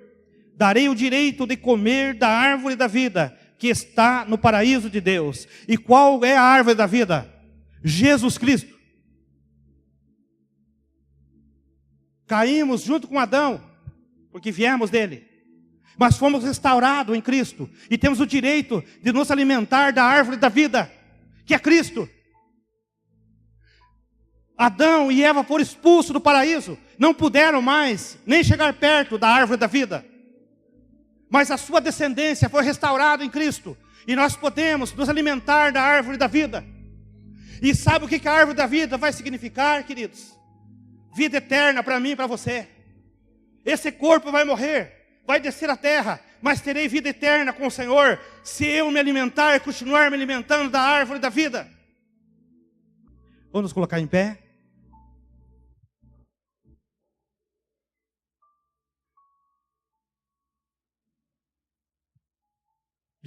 darei o direito de comer da árvore da vida, que está no paraíso de Deus. E qual é a árvore da vida? Jesus Cristo. Caímos junto com Adão, porque viemos dele. Mas fomos restaurados em Cristo. E temos o direito de nos alimentar da árvore da vida, que é Cristo. Adão e Eva foram expulsos do paraíso. Não puderam mais nem chegar perto da árvore da vida. Mas a sua descendência foi restaurada em Cristo. E nós podemos nos alimentar da árvore da vida. E sabe o que a árvore da vida vai significar, queridos? Vida eterna para mim e para você. Esse corpo vai morrer, vai descer à terra, mas terei vida eterna com o Senhor, se eu me alimentar e continuar me alimentando da árvore da vida. Vamos nos colocar em pé?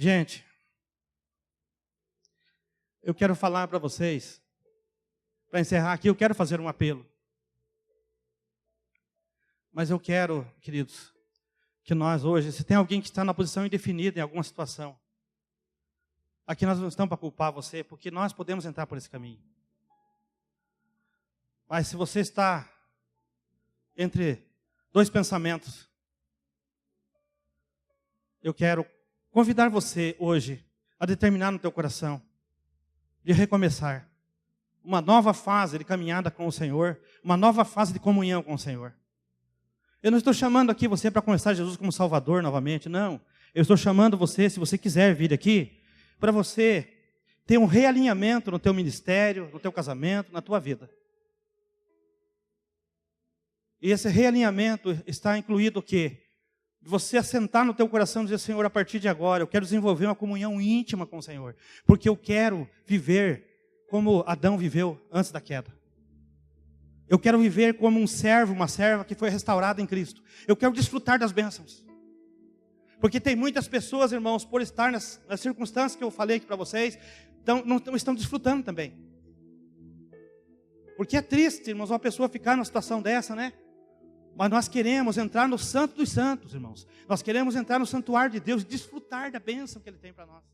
Gente, eu quero falar para vocês, para encerrar aqui, eu quero fazer um apelo. Mas eu quero, queridos, que nós hoje, se tem alguém que está na posição indefinida em alguma situação, aqui nós não estamos para culpar você, porque nós podemos entrar por esse caminho. Mas se você está entre dois pensamentos, eu quero convidar você hoje a determinar no teu coração de recomeçar uma nova fase de caminhada com o Senhor, uma nova fase de comunhão com o Senhor. Eu não estou chamando aqui você para começar Jesus como Salvador novamente, não. Eu estou chamando você, se você quiser vir aqui, para você ter um realinhamento no teu ministério, no teu casamento, na tua vida. E esse realinhamento está incluído o quê? Você assentar no teu coração e dizer, Senhor, a partir de agora, eu quero desenvolver uma comunhão íntima com o Senhor. Porque eu quero viver como Adão viveu antes da queda. Eu quero viver como um servo, uma serva que foi restaurada em Cristo. Eu quero desfrutar das bênçãos. Porque tem muitas pessoas, irmãos, por estar nas circunstâncias que eu falei aqui para vocês, não estão desfrutando também. Porque é triste, irmãos, uma pessoa ficar numa situação dessa, né? Mas nós queremos entrar no Santo dos Santos, irmãos. Nós queremos entrar no santuário de Deus e desfrutar da bênção que Ele tem para nós.